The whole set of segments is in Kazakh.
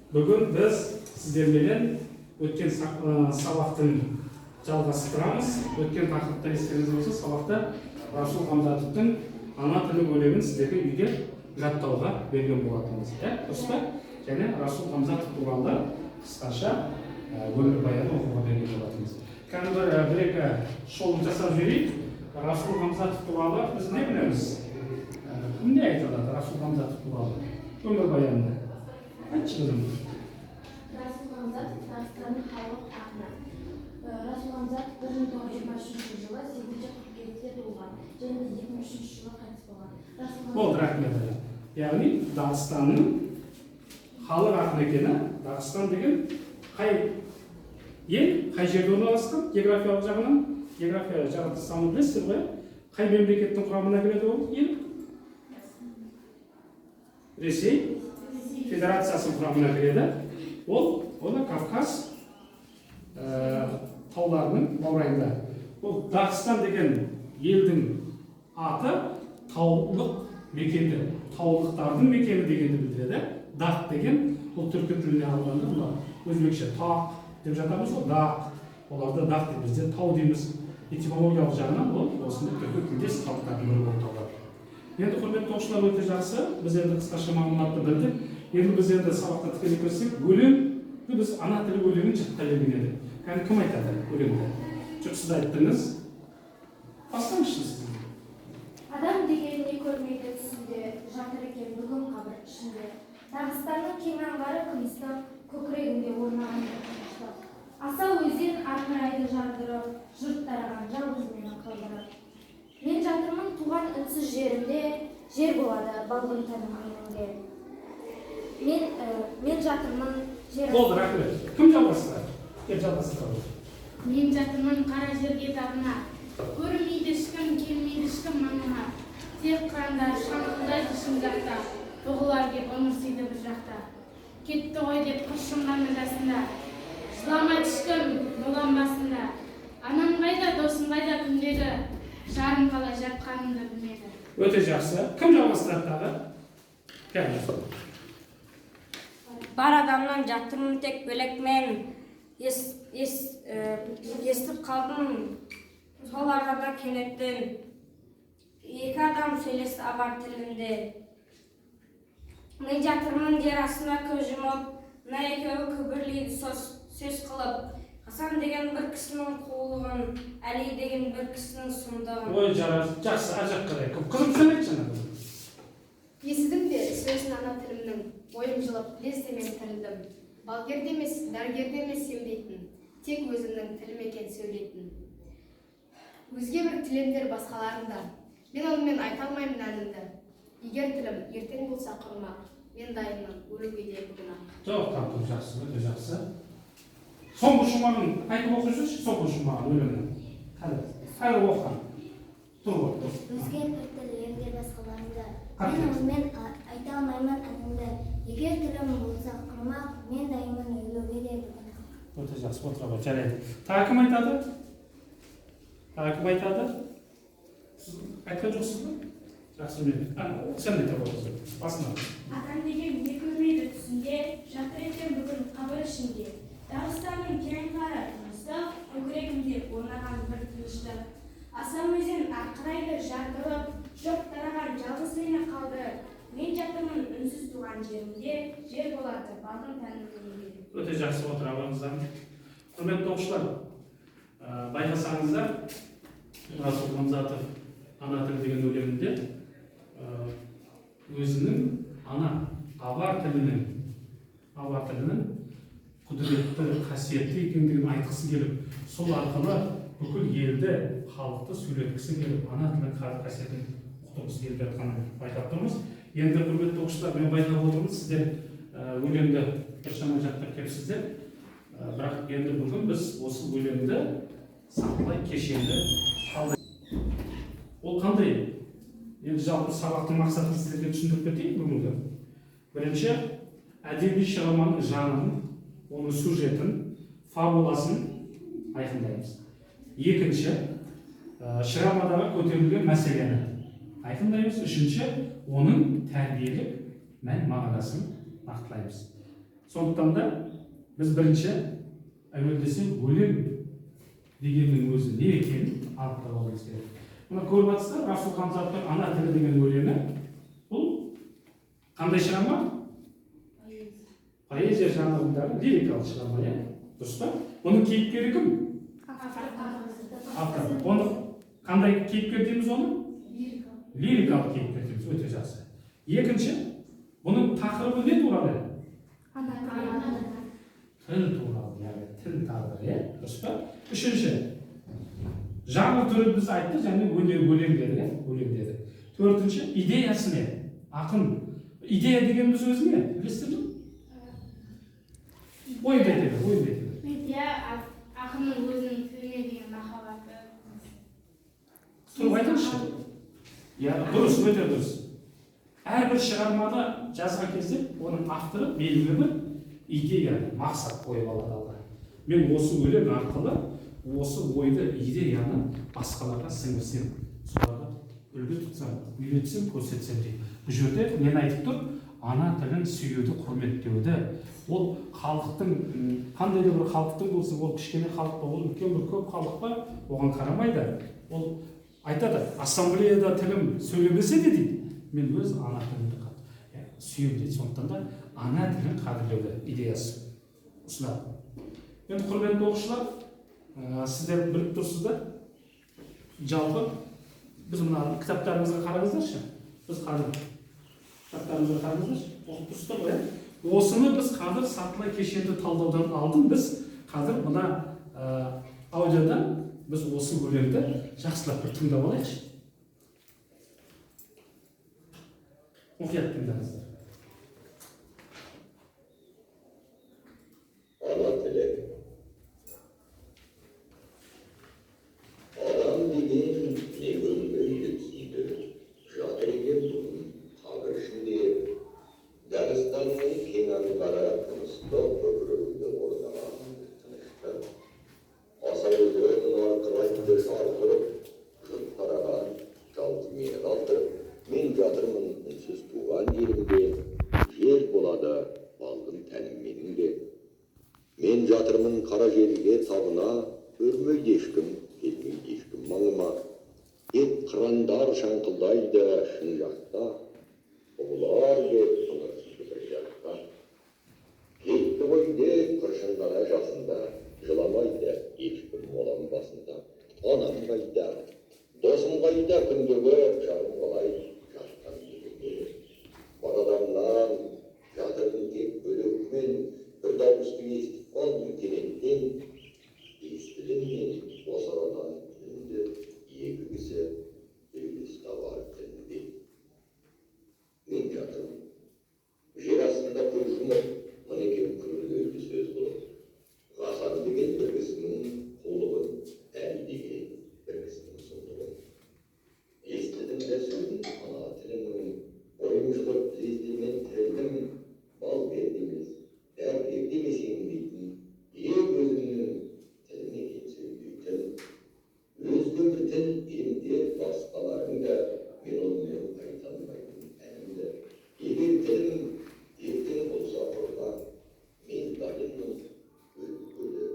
Бүгін біз сіздермен өткен сабақтың жалғастырамыз. Өткен тақырыпта естеріңізде болса, сабақта Расул Хамзатовтың ана тілі өлеңін сіздерге үйде жаттауға берген болатынбыз. Дұрыс па? Және Расул Хамзатов туралы қысқаша өмірбаянын оқуға берген болатынбыз. Қазір бір-екі шолу жасап жіберейік. Расул Хамзатов туралы біз не білеміз? Кім не айтылады Расул Хамзатов туралы? Өмірбаянында. Айтшы кызым. Расул Хамзатов Дағыстанның халық ақыны. Расул Хамзатов 1923 жылы 8 қыркүйекте туылған және 2003 жылы қайтыс болған. Болды, рахмет. Яғни Дағыстанның халық ақыны екені. Дағыстан деген қай ел, қай жерде орналасқан? Географиялық жағынан, география жағынан білесіздер ғой? Қай мемлекеттің құрамына кіреді ол ел? Ресей Федерациясының құрамына кіреді. Оны Кавказ тауларының баурайында. Ол Дағыстан деген елдің аты таулық мекенді, таулықтардың мекені дегенді білдіреді. Дақ деген бұл түркі тіліне алғанда өзбекше тақ деп жатамыз ғой, дақ. Оларды дақ дейміз, бізде тау дейміз. Этимологиялық жағынан ол осындай түркі тілдес халықтардың бірі болып табылады. Енді құрметті оқушылар, өте жақсы. Біз енді қысқаша мағлұматты білдік. Енді біз енді сабаққа тікелей кірсек, өлеңді біз ана тілі өлеңін жаттай берген едік. Кәні кім айтады өлеңді? Жоқ, сіз айттыңыз. Бастаңызшы сіз. Адам деген не көрмейді түсінде, жатыр екен бүгін қабір ішінде. Дағыстанның кең аңғары күмістің көкірегінде орнаған қоштап. Асау өзен арқырайды жардырып, жұрт тараған жалғыз мені қалдырып. Мен жатырмын туған үнсіз жерімде, жер болады балғын тәнім меніңде. Мен жатырмын жер... Болды, рахмет. Кім жалғастырады? Кел жалғастырады. Мен жатырмын қара жерге табына, көрмейді ешкім, келмейді ешкім маңына. Тек қырандар шаңқылдайды шын жақта, бұғылар кеп ыңырсиды бір жақта. Кетті ғой деп құршынған жасында, жыламайды ешкім болам басында. Анам қайда, досым қайда күндегі, жарым қалай жатқанымды білмеді. Өте жақсы. Кім жалғастырады тағы? Кәл. Бар адамнан жатырмын тек бөлек мен, естіп қалдым сол арада кенеттен. Екі адам сөйлесті абар тілінде. Мен жатырмын жер астына көз жұмып, мына екеуі күбірлейді сөз қылып. Хасан деген бір кісінің қулығын, Әли деген бір кісінің сұмдығын. Ой, жақсы, ажақ қарай. Қызым сөйлейді жаңағы. Естідің бе сөзін ана тілімнің, ойым жылып, лезде мен тірілдім. Балгерде емес, дәргерде емес сенбейтін, тек өзімнің тілім екен сөйлейтін. Өзге бір тілемдер басқаларында, мен онымен айта алмаймын әнімді. Егер тілім ертең болса құрмақ, мен дайынмын өлуге де бүгін-ақ. Жоқ, таптым, жақсы, өте жақсы. Соңғы жұмағын айтып оқып жүрші, соңғы жұмағын өлеңін. Қазір оқыған. Тұр. Өзге бір тілемдер басқаларында, мен онымен айта алмаймын әнімді. Егер тілім болса құрмақ, мен дайынмын өлуге де бүгін-ақ. Өте жақсы, отыра бар, жарайды. Тағы кім айтады? Сіз айтқан жоқсыз ба? Жақсы білмейді. Сен айта боласың. Басына. Адам деген не көрмейді түсінде, жатыр екен бүгін қабір ішінде. Дағыстанның кең аңғары күмістің көкірегінде орнаған бір тыныштық. Асау өзен арқырайды жардырып, жұрт тараған жалғыз мені қалдырып. Мен жатырмын үнсіз туған жерімде, жер болады балғын тәнім меніңде. Өте жақсы, отыра алыңыздар. Құрметті оқушылар, байқасаңыздар, Расул Хамзатов ана тілі деген өлеңінде өзінің абар тілінің құдіретті, қасиетті екендігін айтқысы келіп, сол арқылы бүкіл елді, халықты сөйлеткісі келіп, ана тілінің қасиетін ұқтырғысы келіп жатқанын байқап тұрмыз. Енді құрметті оқушылар, мен байқап отырмын, сіздер өлеңді біршама жаттап келіпсіздер. Бірақ енді бүгін біз осы өлеңді сақылай кешенді қалдай. Ол қандай? Енді жалпы сабақтың мақсатын сіздерге түсіндіріп кетейін бүгінгі. Бірінші, әдеби шығарманың жанрын, оның сюжетін, фабуласын айқындаймыз. Екінші, шығармадағы көтерілген мәселені айқындаймыз. Үшінші, оның тәрбиелік мән мағынасын нақтылаймыз. Сондықтан да біз бірінші әуелдесе өлең дегеннің өзі не екенін анықтап алуымыз керек. Мына көріп жатсыздар, Расул Хамзаттың ана тілі деген өлеңі бұл қандай шығарма? Поэзия жанрындағы лирикалық шығарма, иә? Дұрыс па? Оның кейіпкері кім? Автор. Оны қандай кейіпкер дейміз оны? Лирикалық кейіпкер дейміз, өте жақсы. Екінші, бұның тақырыбы не туралы? Тіл туралы, яғни тіл тағдыры, иә? Дұрыс па? Үшінші, жанр түрі біз айтты, және өлең деді, өлең деді. Төртінші, идеясы не? Ақын. Идея дегеніміз өзі не? Білесіздер ме? Ой бетеді. Идея ақынның өзінің тіліне деген махаббаты. Тұрып айтыңызшы. Дұрыс, өте дұрыс. Әрбір шығарманы жазған кезде оның авторы белгілі бір идея, мақсат қойып алады. Мен осы өлең арқылы осы ойды, идеяны басқаларға сіңірсем, соларға үлгі тұтсам, үйретсем, көрсетсем дейді. Бұл жерде мен айтып тұр, ана тілін сүюді, құрметтеуді. Ол халықтың, қандай да бір халықтың болса, ол кішкене халық па, ол үлкен бір көп халық па, оған қарамайды. Ол айтады, ассамблеяда тілім сөйлемесе де дейді, мен өз ана тілімді сүйем дейді. Сондықтан да ана тілін қадірлеуді идеясы ұсынады. Енді құрметті оқушылар, сіздер біліп тұрсыздар, жалпы біз мына кітаптарымызға қараңыздаршы. Біз қазір кітаптарымызға қараңыздаршы, оқып тұрсыздар ғой, осыны біз қазір сатылай кешенді талдаудан алдын біз қазір мына аудиодан біз осы өлеңді жақсылап бір тыңдап алайықшы. Мұқият тыңдаңыздар. Ана тілі. Адам деген не өлмейді түсінді. Жатыр екен бүгін қабір ішінде. Дағыстанның кең аңғара тынысты көкірегінде орнаған тынышты. Аса өзінің арқылайды жарқырып, жұрт қараған жалты мені қалтырып, мен жатырмын үнсіз туған жерімде, жер болады балғын тәнім менің де. Мен жатырмын қара жерге табына, өрмейді ешкім, келмейді ешкім маңыма. Тек қырандар шаңқылдайды шын жақта, ұлар деп тыңырсыз бір жақта. Кетті ғой деп қыршынғана жасында, жыламайды ешкім молам басында. Анам қайда, досым қайда күндегі жарым қалай жатқан жерге. Бар адамнан жатырдың тек бөлегімен, бір дауысты естіп қалдым кенеттен. Естілінен осы арадан тілінді, екі кісі сөйлес табар тілінде. Мен жатырмын, жер астында көз жұмып, мынекем күрілгелді сөз қылып. Ғасар деген бір кісінің қулығын, әл деген бір кісінің сұлдығын. Естідім де сөзін ана тілінің, ойым жылып лездемен тірілдім, бал берді емес, дәрігер демесең дейтін, ең өзімнің тілін екен сөйлейтін. Өзге бір тіл емде басқаларың да, мен онымен айта алмайтын әнімді. Егер тілім ертең болса құрға, мен дайынмын өлі.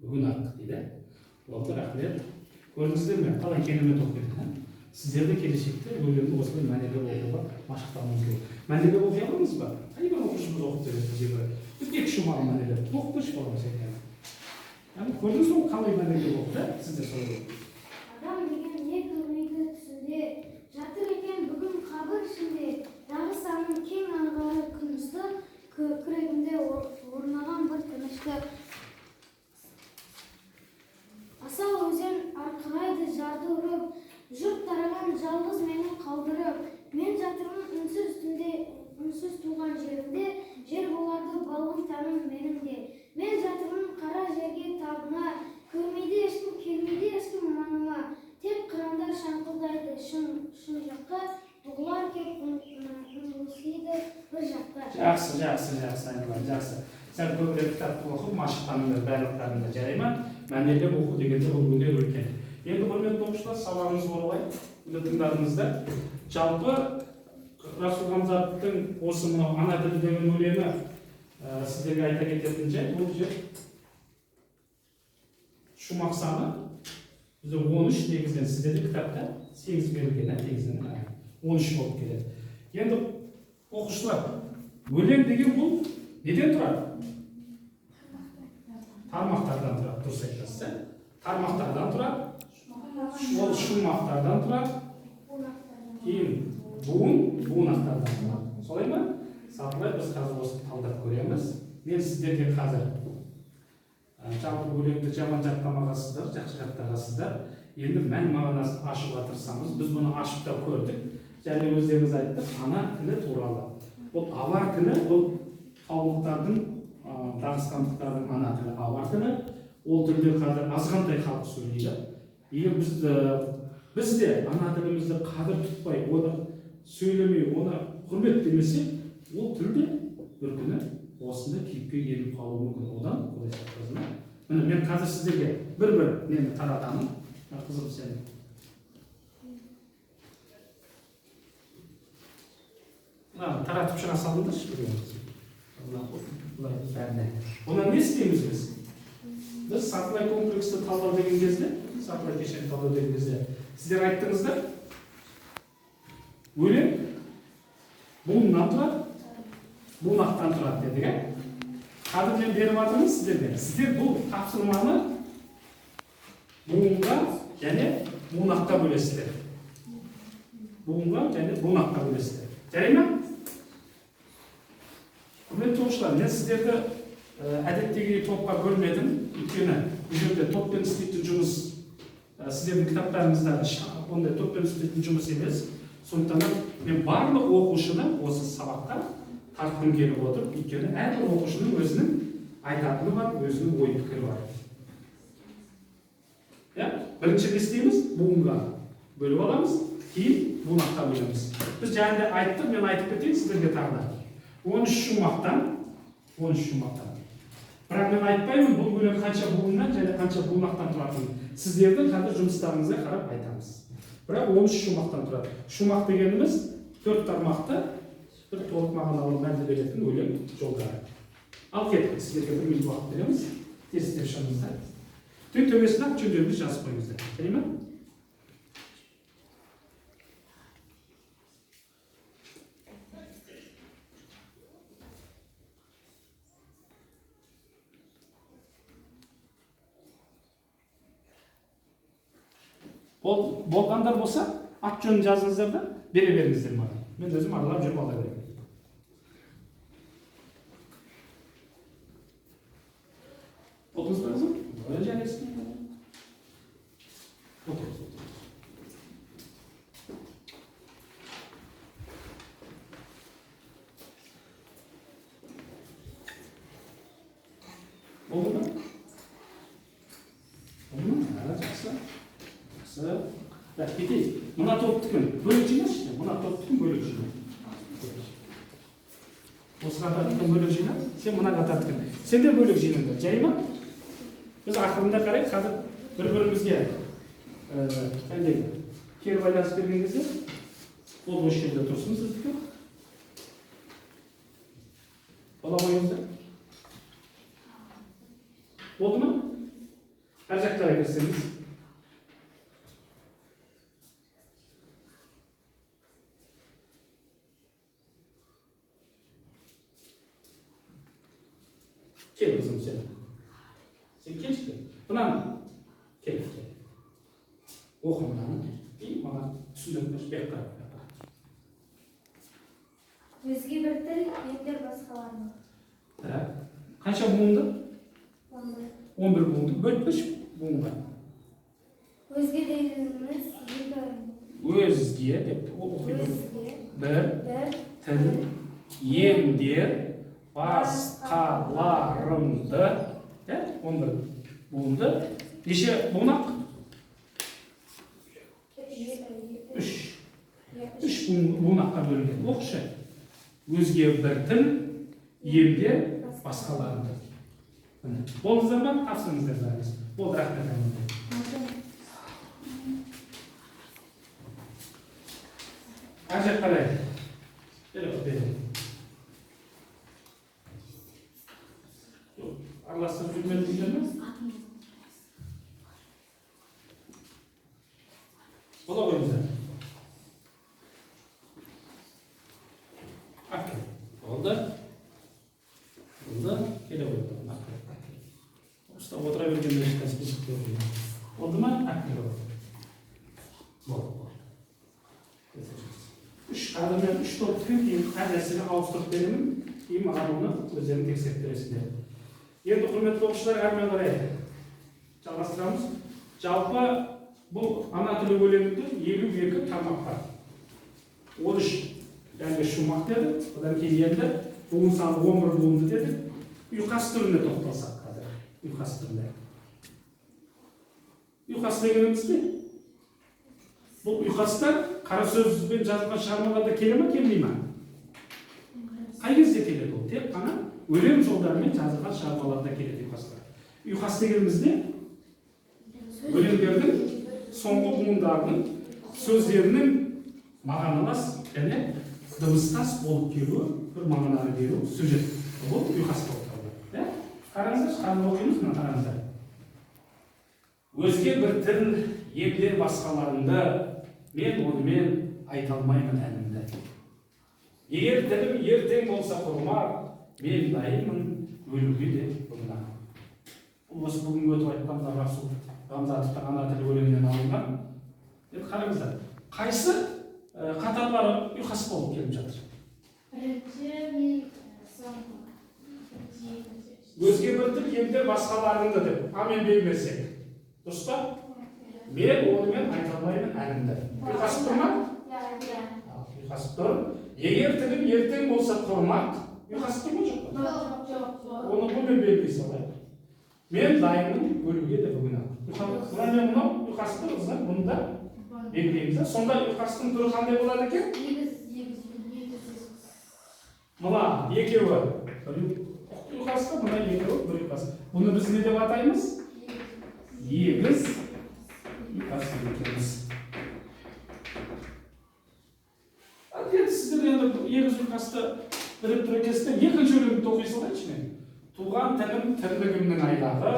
Бүгін аттық дейді. Болды, рахмет. Көрдіңіздер ме? Қалай керемет оқып кетті. Сіздерді келешекте өлеңді осылай мәнерлеп оқуға машықтануыңыз керек. Мәнерлеп оқи аламыз ба? Қайбір оқушымыз оқып береді бізге. Бізге кіші маған мәнерлеп. Оқып берші баламыз екен. Көрдіңіз ғой қалай мәнерлеп оқыды? Сіздер солай. Адам деген не көрмейді түсінде, жатыр екен бүгін қабір ішінде. Дағыстанның кең аңғары күністі, көкірегімде орнаған бір тынышты. Асау өзен арқырайды жарды ұрып, жұрт тараған жалғыз мені қалдырып. Мен жатырмын үнсіз түнде, үнсіз туған жерімде, жер болады балғын тәнім менің де. Мен жатырмын қара жерге табына, көрмейді ешкім, келмейді ешкім маңыма. Тек қырандар шаңқылдайды шын жаққа, бұғылар кеп үңілсейді бір жаққа. Жақсы, айналайын, жақсы. Сәл көбірек кітапты оқып, машықтаныңдар барлықтарында, жарай ма? Мәнерлеп оқу дегенде ол өнер үлкен. Енді құрметті оқушылар, сабағымыз оралайық. Бұны тыңдадыңыздар. Жалпы Расул Хамзаттың осы мынау ана тілі деген өлеңі Сіздерге айта кететін жай, бұл жер шумақ саны бізде 13 негізінен сіздерде кітапта 8 берілген, негізінен 13 болып келеді. Енді оқушылар, өлең деген бұл неден тұрады? Тармақтардан тұрады, дұрыс айтасыз. Тармақтардан тұрады, ол шумақтардан тұрады, кейін буынақтардан тұрады. Солай ма? Сатылай біз қазір осы талдап көреміз. Мен сіздерге қазір жалпы өлеңді жаман жаттамағасыздар, жақсы жаттағасыздар. Енді мән мағынасын ашуға тырысамыз. Біз бұны ашып та көрдік. Және өздеріңіз айттық, ана тілі туралы. Бұл авар тілі, бұл таулықтардың, дағыстандықтардың ана тілі авар тілі. Ол тілде қазір азғантай халық сөйлейді. Егер біз де ана тілімізді қадір тұтпай, оны сөйлемей, оны құрметтемесек, ол тілде бір күні осында кейіпке еніп қалуы мүмкін. Одан құдай сақтасын. Міне мен қазір сіздерге бір-бір нені таратамын. Қызым сен. Таратып шыға салыңдаршы. Оны не істейміз біз? Біз сатылай комплексті талдау деген кезде, сатылай кешенді талдау деген кезде, сіздер айттыңыздар, өлең буыннан тұрады, буынақтан тұрады дедік. Қазір мен беріп жатырмыз сіздерге. Сіздер бұл тапсырманы буынға және буынаққа бөлесіздер. Буынға және буынаққа бөлесіздер. Жарай ма? Құрметті оқушылар, мен сіздерді әдеттегі топқа бөлмедім. Өйткені бұл жерде топпен істейтін жұмыс сіздердің кітаптарыңызда ондай топпен істейтін жұмыс емес. Сондықтан мен барлық оқушыны осы сабаққа тартқым келіп отыр. Өйткені әрбір оқушының өзінің айтатыны бар, өзінің ой пікірі бар. Бірінші не істейміз? Буынға бөліп аламыз, кейін буынаққа бөлеміз. Біз жаңында айттық, мен айтып кетейін сіздерге тағы да. 13 шумақтан. Бірақ мен айтпаймын, бұл өлең қанша буыннан және қанша буынақтан тұратынын. Сіздердің қазір жұмыстарыңызға қарап айтамыз. Бірақ 13 шумақтан тұрады. Шумақ дегеніміз 4 тармақты бір толық мағыналы мәнді беретін өлең жолдары. Ал кеттік, сіздерге 1 минут уақыт береміз. Тестер шамызда. Төмесін жөндеуді жазып қойыңыздар. Жарай ма? Болғандар болса, ат жөнін жазыңыздар да бере беріңіздер маған. Мен өзім аралап жүріп ала беремін. Отырыңыз ба қызым? Böyle жарайсың. Отырыңыз. Oldu mu? Oldu mu? Жақсы. Кетейік. Мына топтікін бөлік жинашы. Мына топтікін бөлік жина. Осы қатардікін бөлік жина. Сен мына қатардікін. Сен де бөлік жиныңдар. Жай ма? Біз ақырында қарайық, қазір бір-бірімізге кері байланыс берген кезде ол осы жерде тұрсын сіздікі. Бола қойыңыздар. Болды ма? Әр жақтарға кірсеңіз. Кел қызым сен. Сен келші. Бұнан кел. Оқы мұнаны. И маған түсіндіріңдерші бек қарап. Өзге бір тіл, ендер басқаларының. Қанша буынды? 11 буынды. Бөлтпеш буынға. Өзге дегеніміз Өзге деп оқимыз. Бір тіл, ендер басқаларымды. 11 буынды. Неше буынақ? 3 буынаққа бөлінген. Оқшы. Өзге бір тіл, ендер басқаларымды. Болыңыздар ма? Тапсырыңыздар зарыңыз. Болды, рахмет. Әр жақ қалай? Беріп. Араластырып жүрмеді дейдер ме? Бола қойыңыздар. Ақыл. Болды. Болды. Келе қойды. Ұста отыра бергенде ешқайсысы көрмейді. Oldu mu? Aktif oldu. Bol. Üç kadınlar, üç top tüm adresini avustırıp verelim. Kim adamını özelini tekstil veresin. Енді құрметті оқушылар, әрмен қарай жалғастырамыз. Жалпы бұл ана тілі өлеңінде 52 тармақ бар. 13 яғни шумақ деді. Одан кейін енді буын саны 11 буынды деді. Ұйқас түріне тоқталсақ қазір. Ұйқас түріне. Ұйқас дегеніміз не? Бұл ұйқастар қара сөзбен жазылған шығармаларда келе ме, келмей ме? Қай кезде келеді ол? Тек қана өлең жолдарымен жазылған шығармаларда келеді ұйқастар. Ұйқас дегеніміз не? Өлеңдердің соңғы буындарының сөздерінің мағыналас және дыбыстас болып келуі, бір мағынаны беру сюжет. Бұл ұйқас болып табылады. Қараңыздар, шығарма оқимыз, мына қараңыздар. Өзге бір тіл емдер басқаларында мен онымен айта алмаймын әнімді. Егер тілім ертең болса құрмақ, мен дайынмын өлуге де бұнда. Бұл осы бүгінгі өтіп айтқанда Расул Рамзатовтың ана тілі өлеңінен алынған. Енді қараңыздар, қайсы қатарлары ұйқас болып келіп жатыр? Өзге бір тіл емдер басқаларында деп амен бермесек. Дұрыс па? Мен онымен айта алмаймын әнімді. Ұйқасып тұр ма? Ұйқасып тұр. Егер тілім ертең болса құрмақ, ұйқасып тұр ма жоқ па? Оны бұмен белгілей салайық. Мен дайынмын өлуге де бүгін ақ. Мына мен мынау ұйқасып тұр, қыздар, бұны да белгілейміз. Сонда ұйқастың түрі қандай болады екен? Мына екеуі ұйқасты, мына екеуі бір ұйқасы. Бұны біз не деп атаймыз? Егіз ұйқас екенбіз. Енді сіздер енді егіз ұйқасты біліп тұр екенсіздер, екінші өлеңді оқи салайыншы мен. Туған тілім тірлігімнің айлағы,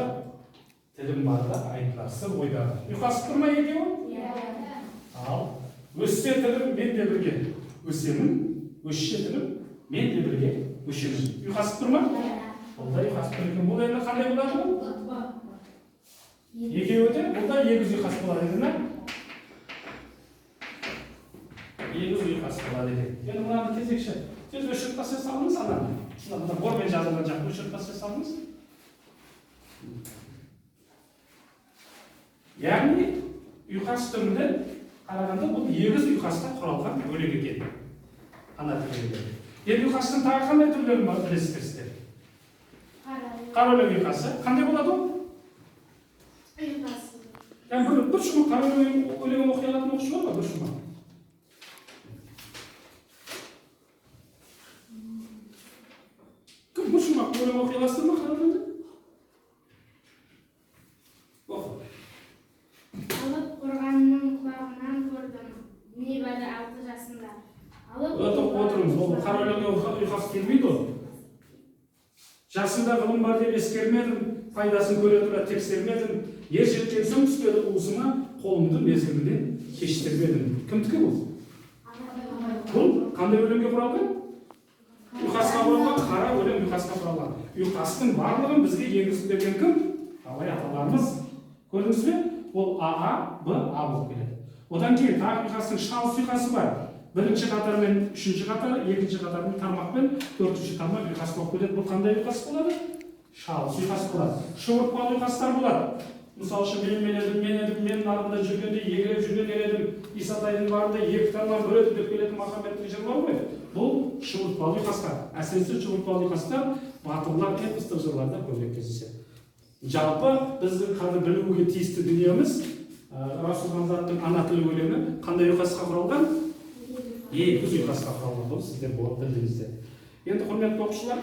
тілім барда айтыласы ойдағы. Ұйқасып тұр ма екеуі? Ал, өссе тілім мен де бірге өсемін, өссе тілім мен де бірге өшемін. Ұйқасып тұр ма? Бұл да ұйқасып тұр екен. Бұл енді қандай болады бұл? Екеуі де бұлда егіз ұйқас болады еді ме? Егіз ұйқас болады еді. Енді мынаны кезекші. Тез өшіріп тастай салыңыз ананы. Мына бормен жазылған жақты өшіріп тастай салыңыз. Яғни ұйқас түрінде қарағанда бұл егіз ұйқастан құралған өлең екен. Ана тілінде. Енді ұйқастың тағы қандай түрлері бар білесіздер сіздер? Қара өлең ұйқасы. Қандай болады ол? Bir şuma kara өлеңін оқи алатын оқушы бар ма? Bir şuma. Кім bir şuma өлең оқи аласыздар ма қара өлеңді? Оқы. Алып қорғанның құлағынан көрдім. Небәрі 6 жасында. Отырыңыз, ол қара өлеңге ұйқас келмейді ол. Жасында ғылым бар деп ескермедім, пайдасын көре тұра тексермедім. Ер жеткен соң түспеді уысыма, қолымды мезгілінен кештірмедім. Кімдікі бұл? Бұл қандай өлеңге құралған? Ұйқасқа құралған, қара өлең ұйқасқа құралған. Ұйқастың барлығын бізге енгізіп берген кім? Абай аталарымыз. Көрдіңіз бе? Ол А, Б, А болып келеді. Одан кейін тағы ұйқастың шалыс ұйқасы бар. Бірінші қатармен, үшінші қатар, екінші қатармен тармақпен, төртінші тармақ ұйқас болып келеді. Бұл қандай ұйқас болады? Шалыс ұйқас болады. Шұғыртпалы ұйқастар болады. Мысалы үшін мен нарында жүргенде, егіліп жүрген едім, Исатайдың барында екі тарман бір өтіп деп келетін махамбеттің жыры бар ғой. Бұл шұғыртпалы ұйқастар. Әсіресе шұғыртпалы ұйқастар батырлар эпостық жырларда көбірек кездеседі. Жалпы біздің қазір білуге тиісті дүниеміз Расул Рамзаттың ана тілі өлеңі қандай ұйқасқа құралған? Егіз ұйқасқа құралған. Бұл сіздер білдіңіздер. Енді құрметті оқушылар,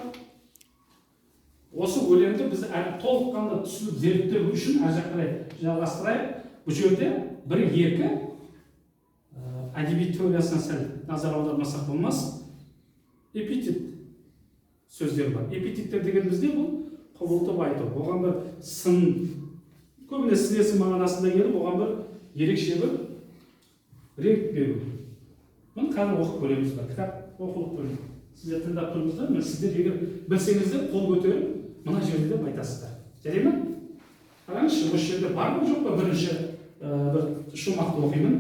осы өлеңді біз толыққанды түсініп зерттеу үшін ар жаққа жалғастырайық. Бұл жерде бір-екі әдеби теориясына сәл назар аудармасақ болмас. Эпитет сөздер бар. Эпитеттер деген бізде бұл құбылтып айту, оған бір сын, көбіне сінесі мағынасында келіп, оған бір ерекше бір реңк беру. Мұны қазір оқып көреміз ба, кітап оқылып көріңіз. Сіздер тыңдап тұрыңыздар, мен сіздер егер білсеңіздер қол көтеріп, мына жерде деп айтасыздар. Жарай ма? Қараңызшы, осы жерде бар ма жоқ па? Бірінші бір шумақты оқимын.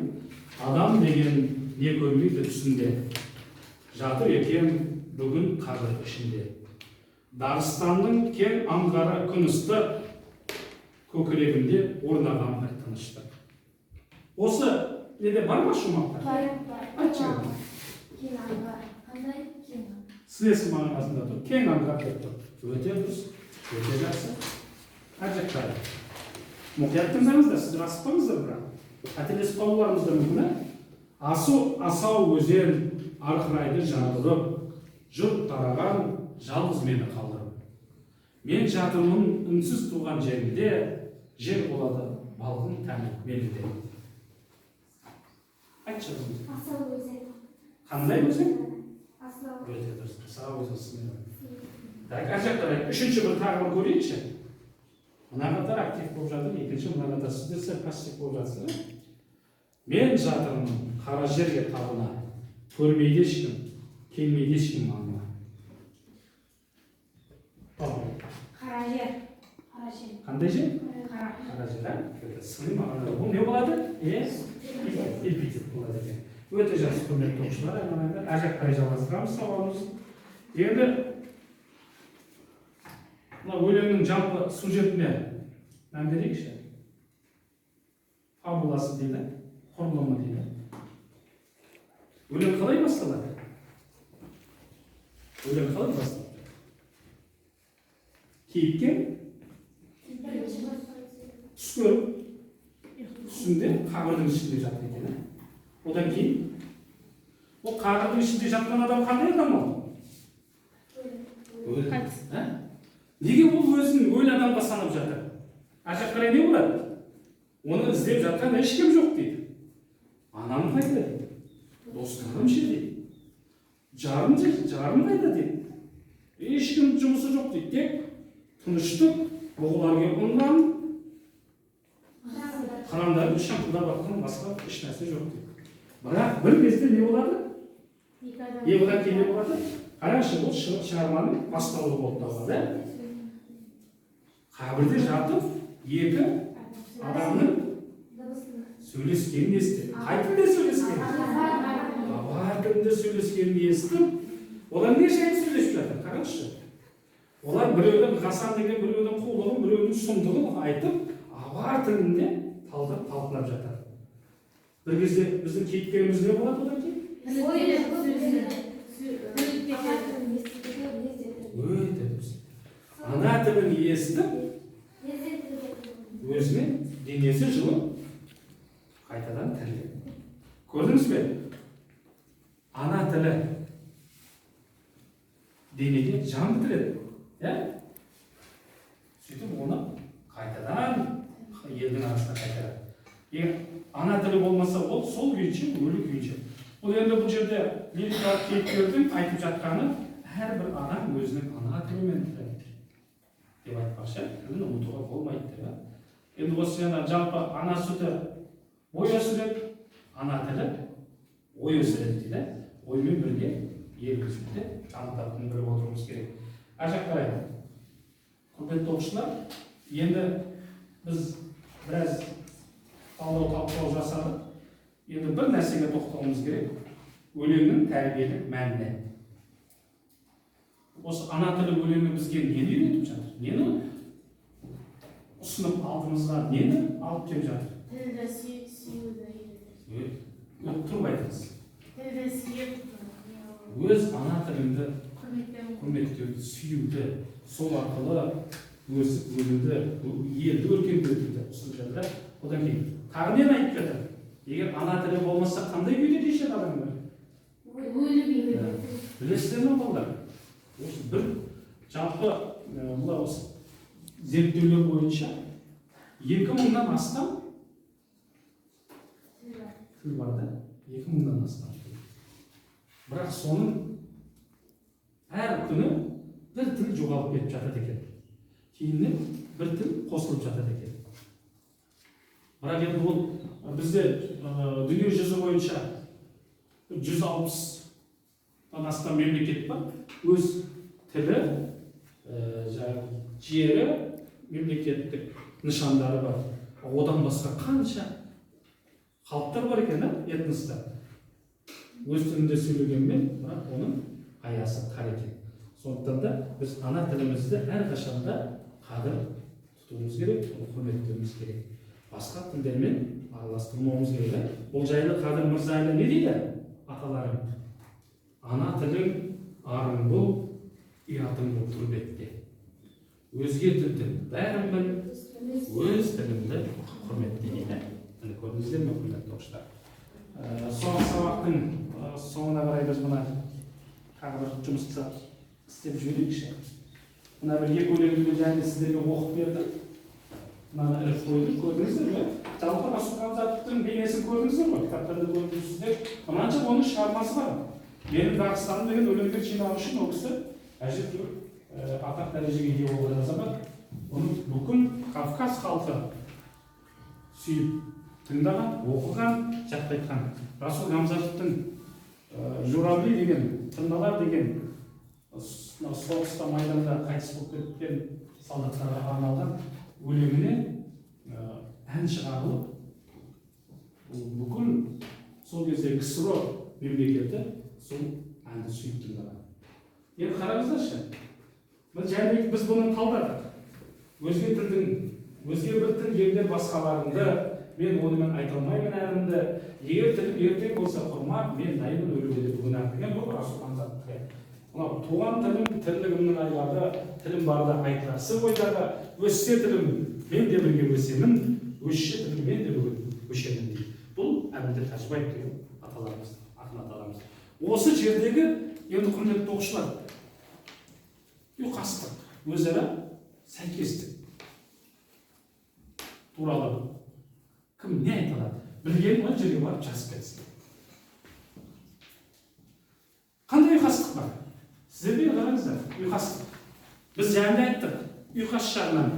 Адам деген не көрмейді түсінде. Жатыр екен бүгін қабір ішінде. Дағыстанның кең аңғары күн ыстық, көкірегімде орнаған бір тыныштық. Осы неде бар ма шумақтар? Айтшы. Кең аңғар. Қандай кең аңғар? Сінесі мағынасында тұр. Кең аңғар деп тұр. Өте дұрыс, өте жақсы. Ар жақтары. Мұқият тыңдаңыздар, сіздер асықпаңыздар бірақ. Қателесіп қалуларыңыздар мүмкін. Асау өзен арқырайды жардырып, жұрт тараған жалғыз мені қалдырып. Мен жатырмын үнсіз туған жерімде, жер болады балғын тәні менде. Айтшы қызым. Асау өзен. Қандай өзен? Асау. Өте дұрыс. Асау өзен. Так, ар жақтар үшінші бір тағы бір көрейікші. Мына қатар актив болып жатыр, екінші мына қатар сіздер пассив болып жатсыздар. Мен жатырмын қара жерге табына, көрмейді ешкім, келмейді ешкім маңына. Қара жер. Қара жер. Қандай жер? Қара. Қара жер, сыни мағынада. Бұл не болады? Эпитет болады екен. Өте жақсы құрметті оқушылар, ар жаққа жалғастырамыз сабағымыз. Енді мына өлеңнің жалпы сюжетіне мән берейікші. Фабуласы дейді, құрылымы дейді. Өлең қалай басталады? Өлең қалай басталады? Кейіпкер түс көріп, түсінде қабірдің ішінде жатыр екен. Одан кейін, ол қабірдің ішінде жатқан адам қандай адам ол? Өлі. Неге ол өзін өлі адамға санап жатыр? Ар жақ қарай не болады? Оны іздеп жатқан ешкім жоқ дейді. Анам қайда дейді. Достарым ше дейді. Жарым қайда дейді. Ешкім жұмысы жоқ дейді. Тек тыныштық, бұғыларға қонған, қырандар шаңқылдап жатқан басқа еш нәрсе жоқ дейді. Бірақ бір кезде не болады? Одан кейін не болады? Қараңызшы, бұл шығарманың басталуы болып табылады. Қабірде жатып, екі адамның сөйлескенін естіп. Қай тілде сөйлескенін? Абай тілінде сөйлескенін естіп, олар не жайын сөйлесіп жатыр? Қараңызшы. Олар біреудің Ғасан деген біреудің қулығын, біреудің сұмдығын айтып, абай тілінде талқылап жатыр. Бір кезде біздің кейіпкеріміз не болады одан кейін? Өте дұрыс. Ана тілін естіп, өзінің денесі жылып, қайтадан тіріледі. Көрдіңіз бе? Ана тілі денеге жан бітіреді. Сөйтіп оны қайтадан елдің арасына қайтарады. Ана тілі болмаса ол сол күйінше, өлі күйінше. Ол енді бұл жерде лирикалық кейіпкердің айтып жатқаны әрбір адам өзінің ана тілімен тіреледі деп айтпақшы. Тілін ұмытуға болмайды деп. Енді осы жалпы ана сүті ой өсіреді, ана тілі ой өсіреді дейді. Оймен бірге ергізуді анықтайтын біліп отыруымыз керек. Ар жақ қарай. Құрметті оқушылар, енді біз біраз талдау жасадық. Енді бір нәрсеге тоқтауымыз керек. Өлеңнің тәрбиелік мәніне. Осы ана тілі өлеңі бізге нені үйретіп жатыр? Нені ұсынып алдымызға, нені алып келіп жатыр? Тілді сүюді үйретеді. Тұрып айтыңыз. Тілді сүйіп, Өз ана тіліңді құрметтеуді, сүюді, сол арқылы өсіп өнуді, елді өркендетуді ұсынып жатыр. Одан кейін тағы нені айтып жатыр? Егер ана тілі болмаса қандай күйде кешеді адамдар? өлі күйде. Білесіздер ме балалар? Осы бір жалпы мына осы зерттеулер бойынша 2000-нан астам тіл бар да, 2000-нан астам. Бірақ соның әр күні бір тіл жоғалып кетіп жатады екен. кейіннен бір тіл қосылып жатады екен. Бірақ енді бұл бізде дүние жүзі бойынша 160-тан астам мемлекет бар. Өз тілі, жері, мемлекеттік нышандары бар. Одан басқа қанша халықтар бар екен, этностар. Өз тілінде сөйлегенмен, бірақ оның аясы тар екен. Сондықтан да біз ана тілімізді әрқашанда қадір тұтуымыз керек, құрметтеуіміз керек. Басқа тілдермен араластырмауымыз керек. Бұл жайлы Қадыр Мырза не дейді? Аталарым, ана тілің арың бұл, ұятың бұл түрбетте. Өзге тілдің бәрін біл, өз тіліңді құрметте дейді. Міне көрдіңіздер ме, құрметті оқушылар? Соңғы сабақтың соңына қарай біз мына тағы бір жұмысты істеп жіберейікші. Мына бір екі өлеңді және сіздерге оқып берді. Мынаны іліп қойдық, көрдіңіздер ме? Жалпы Расул Хамзатовтың бейнесін көрдіңіздер ме? Кітаптарда көрдіңіздер. Мынанша оның шығармасы бар. Менің Дағыстаным деген өлеңдер жинағы үшін ол кісі әжептәуір атақ дәрежеге ие болған азамат. Оны бүкіл Кавказ халқы сүйіп тыңдаған, оқыған, жаттайтқан. Расул Хамзатовтың Журавли деген, Тырналар деген соғыста майданда қайтыс болып кеткен солдаттарға арналған өлеңіне ән шығарылып, бүкіл сол кезде КСРО мемлекеті сол әнді сүйіп тыңдаған. Енді қараңыздаршы, біз бұны талдадық. Өзге бір тіл елдер басқаларында мен онымен айта алмаймын әнімді. Егер тілім ертең болса құрмақ, мен дайынмын өлуге деп бүгін әкелген бұл Расул Хамзатовқа. Туған тілім, тірлігімнің айлағы, тілім барда айтыласы бойдағы, өссе тілім, мен де бірге өсемін, өссе тілім, мен де бүгін өшемін дейді. Бұл Әбілді Тәжібаев деген аталарымыз, ақын аталарымыз. Осы жердегі енді құрметті оқушылар, ұйқастық, өзара сәйкестік туралы кім не айталады? Білген ол жерге барып жазып кетсін. Қандай ұйқастық бар? Сіздерге қараңыздар, ұйқастық. Біз жаңында айттық, ұйқас жағынан.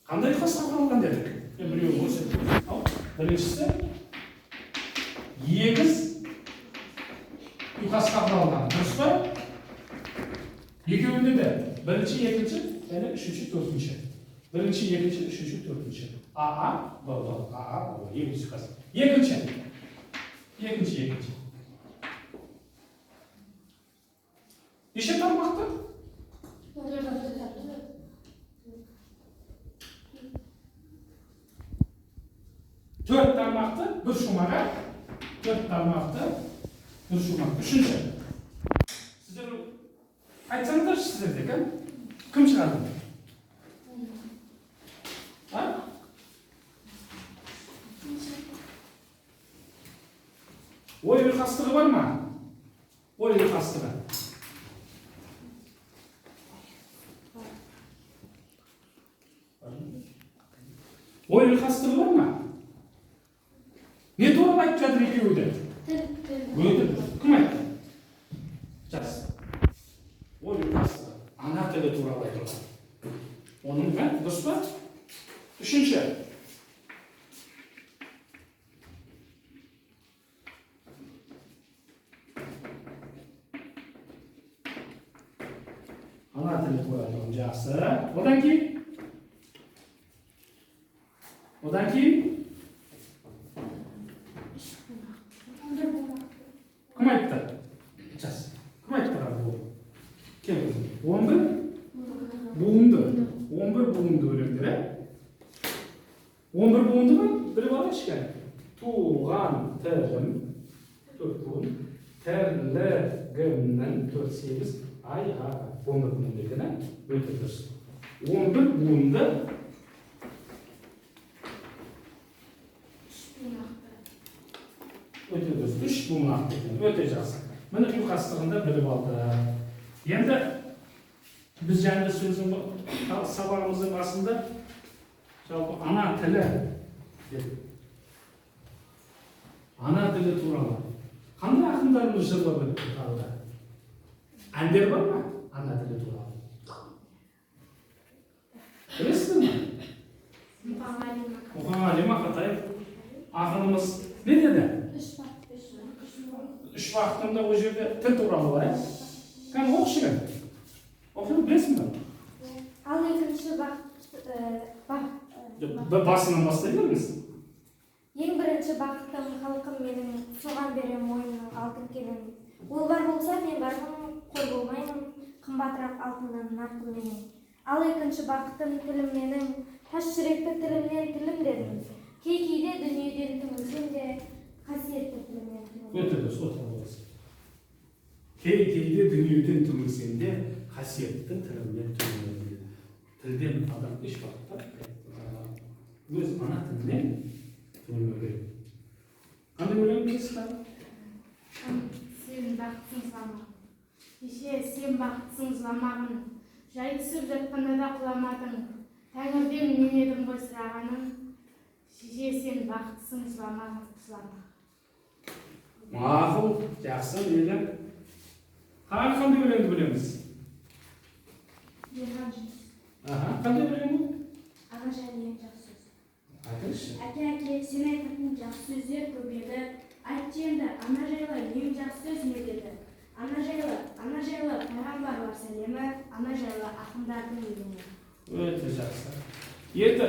Қандай ұйқасқа құралған дедік? Біреуі осы. Біріншісі, егіз ұйқасқа құралған. Дұрыс па? Екеуінде де бірінші, екінші, және үшінші, төртінші. Бірінші, екінші, үшінші, төртінші. АА, екінші ұйқас. Екінші. Неше тармақты? 4 тармақты, бір шумаға, 4 тармақты, бір шумақ. Үшінші. Сіздер айтсаңыздаршы сіздерде, кім шығарды? Ой ұйқастығы бар ма? Ой ұйқастығы. Ой ұйқастығы бар ма? Не туралы айтып жатыр екеуі де? Кім айтты? Жас. Ой ұйқастығы. Ана тілі туралы айтып жатыр. Оның дұрыс па? Үшінші. Ана тілі туралы жақсы. Одан кейін? Кім айтты? Жас. Кім айтты бұл? Кем? 11 буынды. 11 буынды өлеңдер, 11 буынды ма? Біліп алайықшы кәне. Туған тілім, 4 буын, тірлігімнің 4-8 айға 11 буынды екені өте дұрыс. 11 буынды өте дұрыс. 3 буынақты екен, өте жақсы. Міне ұйқастығында біліп алды. Енді біз жаңағы сөздің сабағымыздың басында жалпы ана тілі дедік. Ана тілі туралы қандай ақындарымыз жырлап өтті тағы? Әндер бар ма ана тілі туралы? Мұхаммад Қатаев ақынымыз не деді? Үш вақытында ол жерде тіл туралы бар, кәні оқышы кән? Оқыны білесің бе? Ал екінші Басынан бастай беріңіз. Ең бірінші бақыттым халқым менің, соған берем ойымның алтын келін. Ол бар болса мен бармын, қор болмаймын, қымбатырақ алтыннан нарқым менің. Ал екінші бақыттым тілім менің, тас жүректі тілімнен тілім дедім. Кейде дүниеден түңілсем де, қасиетті тілімнен тілім. Өте дұрыс, отыра боласың. Кейде дүниеден түңілсем де, қасиетті тілімнен түңілем деді. Тілден адам еш уақытта өз ана тілінен түңілмеу керек. Қандай өлең білесіз бе? Сен бақытсың зыламағын. Кеше сен бақытсың зыламағын. Жай түсіп жатқанда да құламадың. Тәңірден мен едім ғой сұрағаның. Кеше сен бақытсың зыламағын, зыламағын. Мақұл, жақсы, мейлі. Қандай өлеңді білеміз? Қандай өлең бұл? Аға және ең жақсы сөз. Айтыңызшы. Әке, сен айтатын жақсы сөздер көп еді. Айтшы енді, ана жайлы ең жақсы сөз не деді? Ана жайлы, пайғамбарлар сәлемі, ана жайлы ақындардың өлеңі. Өте жақсы. Енді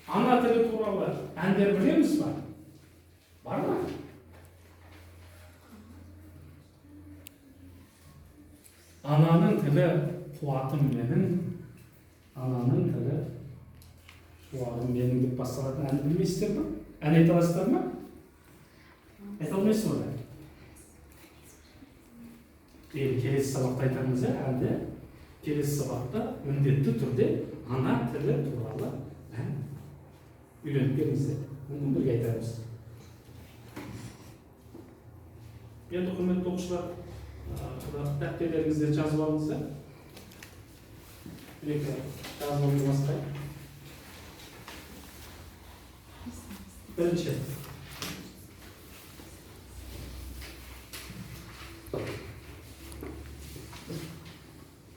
ана тілі туралы әндер білеміз ба? Бар ма? Ананың тілі қуатым менің, ананың тілі қуатым менің деп басталатын әнді білмейсіздер ме? Ән айта аласыздар ма? Айта алмайсыз ба? Келесі сабақта айтамыз, әнді келесі сабақта міндетті түрде ана тілі туралы ән үйреніп келіңіздер. Оны бірге айтамыз. Енді құрметті оқушылар, дәптерлеріңізде жазып алыңыздар. Бір-екі жазып алуды бастайық. Бірінші.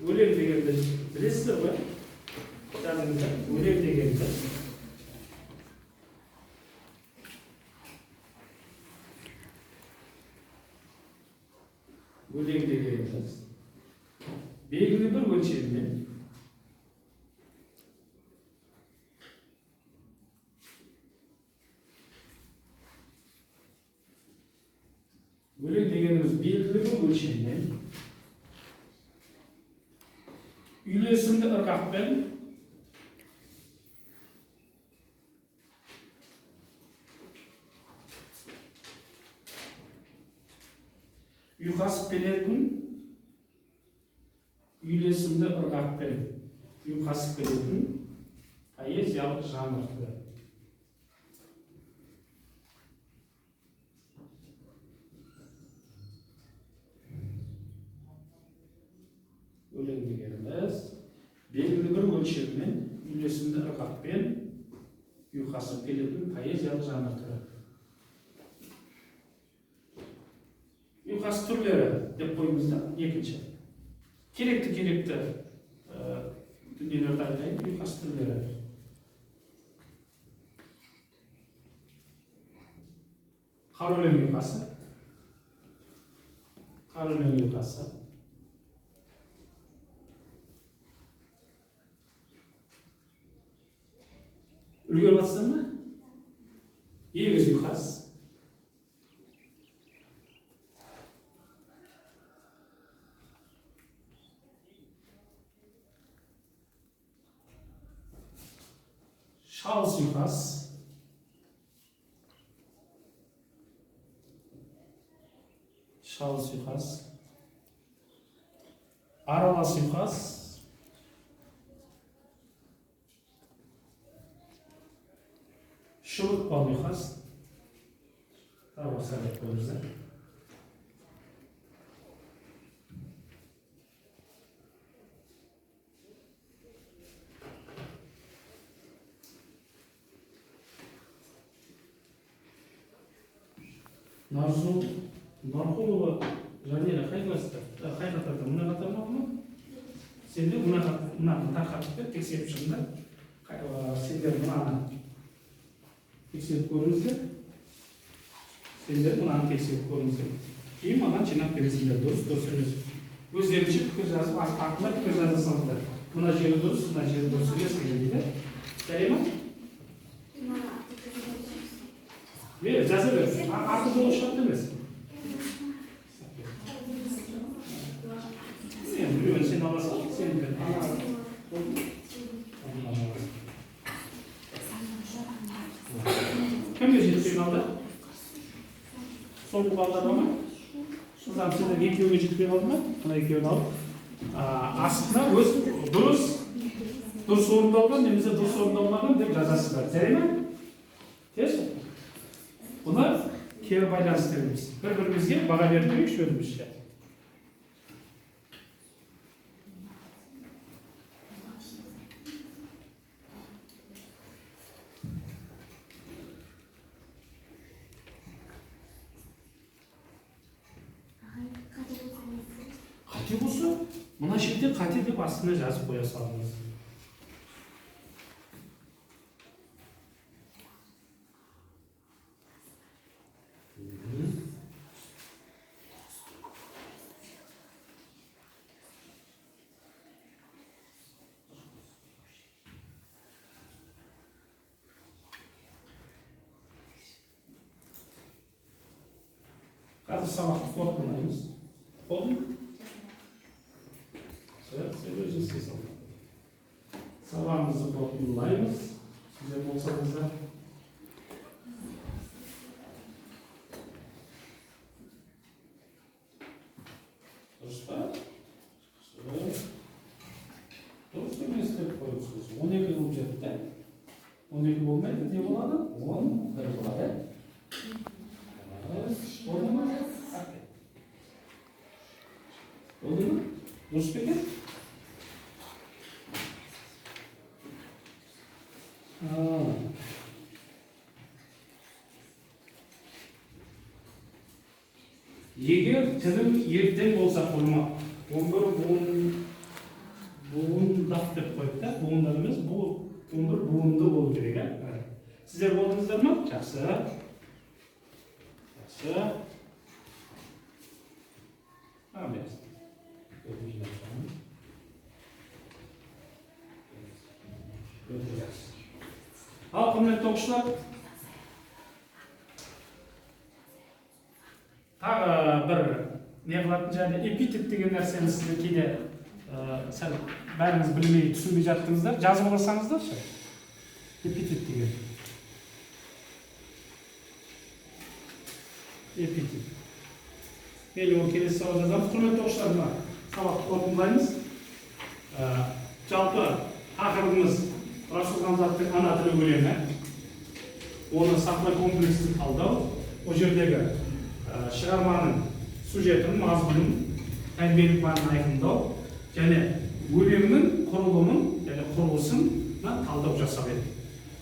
Өлең дегенді білесіздер ғой? Жазыңыздар. Өлең дегенді. Өлең дегенді белгілі бір өлшеммен өлең дегеніміз белгілі бір өлшеммен үйлесімді ырғақпен ұйқасып келетін үйлесімді ырғақпен ұйқасып келетін поэзиялық жанр түрі. Өлең дегеніміз белгілі бір өлшеммен үйлесімді ырғақпен ұйқасып келетін поэзиялық жанр түрі. Ұйқас түрлері деп қойыңызда, екінші. Керекті дүниелерді айтайын, ұйқас түрлері. Қар өлең ұйқасы. Қар өлең ұйқасы. Үлгеріп жатсыздар ма? Егіз ұйқас. Шалыс ұйқас. Шалыс ұйқас. Аралас ұйқас. Шұлықпал ұйқас. Тағы осы деп қойыңыздар. Нарзу Нарқұлова Жанира қай класста? Қай қатарда? Мына қатар ма? Сенде мына тарқатып бер, тексеріп шығыңдар. Сендер мынаны тексеріп көріңіздер. Сендер мынаны тексеріп көріңіздер. Кейін маған жинап бересіңдер, дұрыс емес. Өздерінше пікір жазып, артына пікір жазасыңыздар. Мына жері дұрыс, мына жері дұрыс емес дейді. Жарай ма? Жаза беріңіз. Аты болу шарт емес. Сен аласың, сен кімге жетпей қалды? Соңғы балдарға ма? Содан сендер екеуге жетпей қалды ма? Мына екеуін алып. Астына өз дұрыс орындалған, немесе дұрыс орындалмаған деп жазасыздар. Жарай ма? Тез? Бұны кері байланыстырмыз. Бір-бірімізге баға бермейік өзімізше. Қате болса, мына жерде қате деп астына жазып қоя салыңыз. Қазір сабақты қорытындылаймыз. Болды ма? Сен өзің істей салды. Сабағымызды қорытындылаймыз. Сіздер болсаңыздар. Дұрыс па? Дұрыс емес деп қойыңыз. 12 болып жетті. 12 болмайды, не болады? 11 болады. Oldu mu? Oldu mu? Dürüst peki? Егер тілім ертең болса қойма, 11 буындақ деп қойып та, буындар емес, 11 буынды болу керек. Сіздер болдыңыздар ма? Жақсы. Ал құрметті оқушылар, тағы бір не қылатын және эпитет деген нәрсені сіздер кейде сәл бәріңіз білмей түсінбей жаттыңыздар, жазып алсаңыздар ше. Эпитет деген. Эпитет. Мейлі ол келесі сабақ жазамыз. Құрметті оқушылар, мына сабақты қорытындылаймыз. Жалпы тақырыбымыз Расул Хамзаттың ана тілі өлеңі. Оны сахна комплексін талдау. Ол жердегі шығарманың сюжетін, мазмұнын, тәрбиелік мағынаны айқындау және өлеңнің құрылымын және құрылысын талдау жасап едік.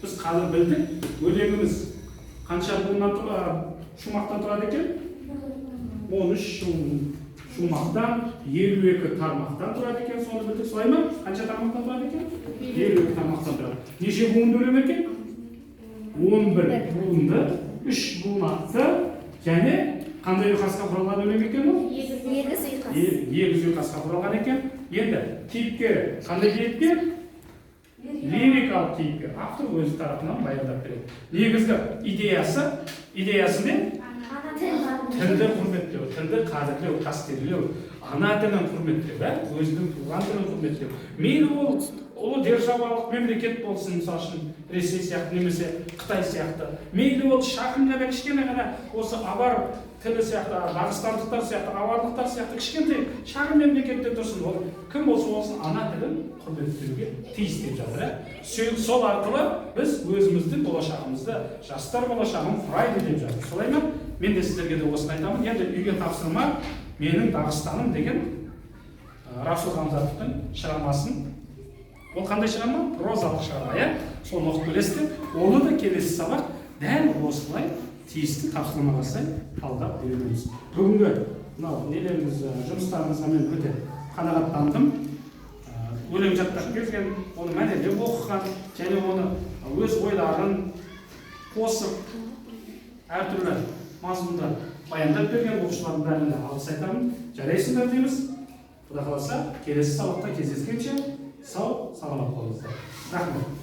Біз қазір білдік, өлеңіміз қанша шумақтан тұрады екен? 13 шумақтан, 52 тармақтан тұрады екен, соны білдік, солай ма? Қанша тармақтан тұрады екен? 52 тармақтан тұрады. Неше буынды өлең екен? 11 буынды, 3 буын атты және қандай ұйқасқа құралған өлең екен ол? Егіз ұйқасқа құралған екен. Енді кейіпкер қандай кейіпкер? Лирикалық кейіпкер. Автор өзі тарапынан баяндап береді. Негізгі идеясы не? Тілді құрметтеу, тілді қадірлеу, қастерлеу, ана тілін құрметтеу, өзінің туған тілін құрметтеу. Мейлі ол ұлы державалық мемлекет болсын, мысалы үшін Ресей сияқты немесе Қытай сияқты. Мейлі ол шағын ғана кішкене ғана осы авар тілі сияқты, дағыстандықтар сияқты, аварлықтар сияқты кішкентай шағын мемлекетте тұрсын. Ол кім болса болсын ана тілін құрметтеуге тиіс деп жатыр. Сол арқылы біз өзіміздің болашағымызды, жастар болашағын құрайды деп жатыр. Солай ма? Мен де сіздерге де осыны айтамын. Енді үйге тапсырма менің Дағыстаным деген Расул Хамзатовтың шығармасын. Ол қандай шығарма? Прозалық шығарма, соны оқып білесіздер. Оны да келесі сабақ дәл осылай тиісті тапсырмаға сай талдап үйренеміз. Бүгінгі мынау нелеріңіз, жұмыстарыңызға мен өте қанағаттандым. өлең жаттап келген, оны мәнерлеп оқыған және оны өз ойларын қосып әртүрлі мазмұнда баяндап берген оқушылардың бәріне алғыс айтамын. Жарайсыңдар дейміз. Құдай қаласа келесі сабақта кездескенше сау саламат болыңыздар. Рахмет.